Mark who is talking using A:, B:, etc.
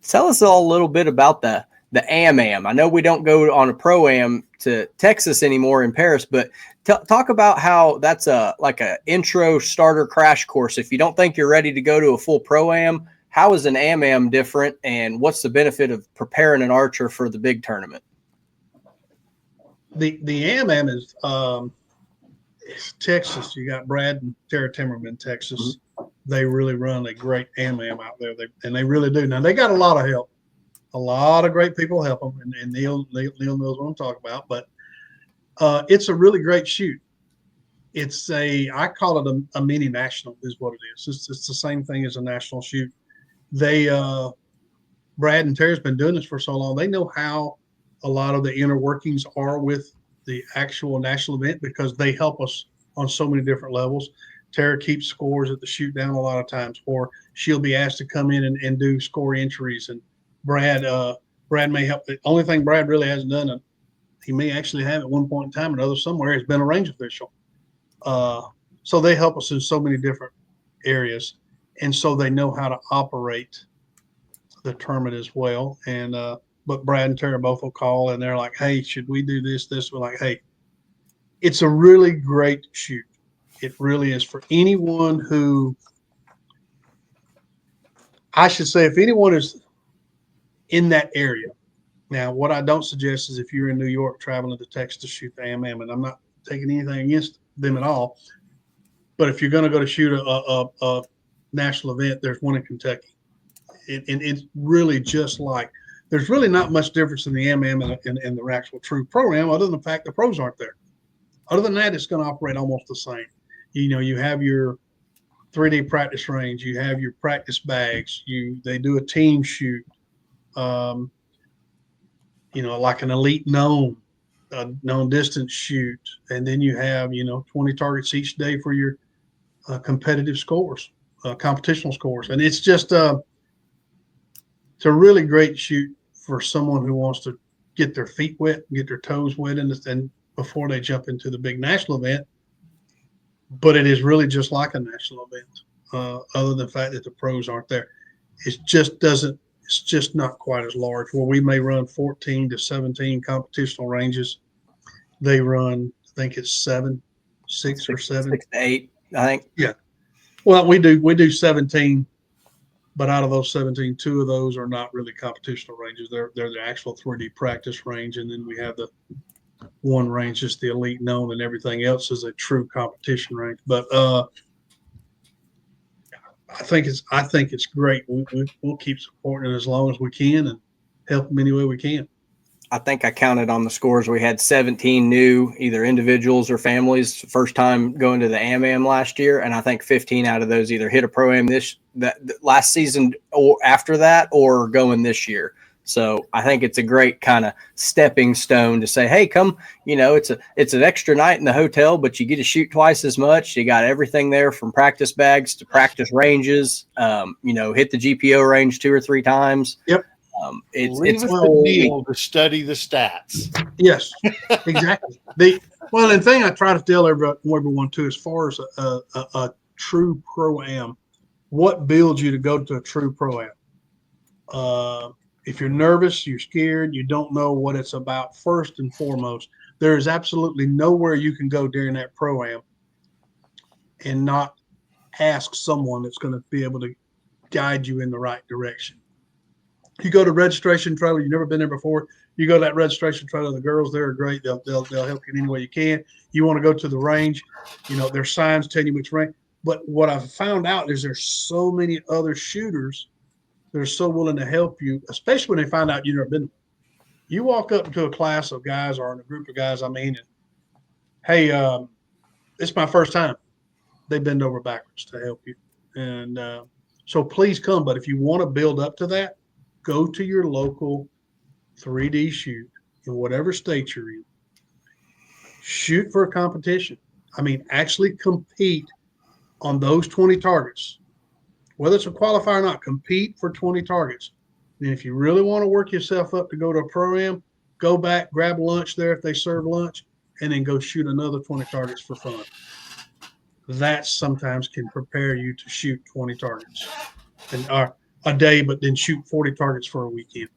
A: Tell us all a little bit about the AMAM. I know we don't go on a Pro-Am to Texas anymore in Paris, but talk about how that's like a intro starter crash course. If you don't think you're ready to go to a full Pro-Am, how is an AMAM different, and what's the benefit of preparing an archer for the big tournament?
B: The AMAM is Texas. You got Brad and Tara Timmerman, Texas. Mm-hmm. They really run a great AMAM out there, they really do. Now they got a lot of help. A lot of great people help them, and Neil knows what I'm talking about. But it's a really great shoot. It's I call it a mini national is what it is. It's the same thing as a national shoot. They Brad and Terry's been doing this for so long. They know how a lot of the inner workings are with the actual national event because they help us on so many different levels. Tara keeps scores at the shoot down a lot of times, or she'll be asked to come in and do score entries. And Brad may help. The only thing Brad really hasn't done, and he may actually have at one point in time or another somewhere, has been a range official. So they help us in so many different areas, and so they know how to operate the tournament as well. And but Brad and Tara both will call, and they're like, "Hey, should we do this?" We're like, "Hey, it's a really great shoot. It really is for anyone who, I should say, if anyone is in that area." Now, what I don't suggest is if you're in New York traveling to Texas to shoot the AMAM, and I'm not taking anything against them at all, but if you're going to go to shoot a national event, there's one in Kentucky. And it's really just like, there's really not much difference in the AMAM and the actual true program, other than the fact the pros aren't there. Other than that, it's going to operate almost the same. You know, you have your 3D practice range, you have your practice bags, they do a team shoot. Like an elite known distance shoot. And then you have, 20 targets each day for your competitive scores, competitional scores. And it's just, it's a really great shoot for someone who wants to get their feet wet, get their toes wet, and before they jump into the big national event. But it is really just like a national event, other than the fact that the pros aren't there. It's just not quite as large. Where we may run 14 to 17 competitional ranges, they run, I think it's 6 or 7.
A: 6 to 8, I think.
B: Yeah. Well, we do 17, but out of those 17, 2 of those are not really competitional ranges. They're the actual 3D practice range, and then we have the one range, just the elite known, and everything else is a true competition range. But I think it's great. We'll keep supporting it as long as we can and help them any way we can.
A: I think I counted on the scores. We had 17 new, either individuals or families, first time going to the AMAM last year, and I think 15 out of those either hit a Pro-Am that last season or after that, or going this year. So I think it's a great kind of stepping stone to say, hey, come, it's an extra night in the hotel, but you get to shoot twice as much. You got everything there from practice bags to practice ranges, hit the GPO range 2 or 3 times.
B: Yep.
C: It's the deal to study the stats.
B: Yes, exactly. The thing I try to tell everyone too, as far as a true Pro-Am, what builds you to go to a true Pro-Am? If you're nervous, you're scared, you don't know what it's about, first and foremost, there is absolutely nowhere you can go during that Pro-Am and not ask someone that's going to be able to guide you in the right direction. You go to registration trailer, you've never been there before, you go to that registration trailer, the girls there are great. They'll help you in any way you can. You want to go to the range, there's signs telling you which range. But what I've found out is there's so many other shooters they're so willing to help you, especially when they find out you've never been. You walk up into a class of guys or in a group of guys, and hey, it's my first time. They bend over backwards to help you. And so please come. But if you want to build up to that, go to your local 3D shoot in whatever state you're in. Shoot for a competition. Actually compete on those 20 targets. Whether it's a qualifier or not, compete for 20 targets. And if you really want to work yourself up to go to a Pro-Am, go back, grab lunch there if they serve lunch, and then go shoot another 20 targets for fun. That sometimes can prepare you to shoot 20 targets. And a day, but then shoot 40 targets for a weekend.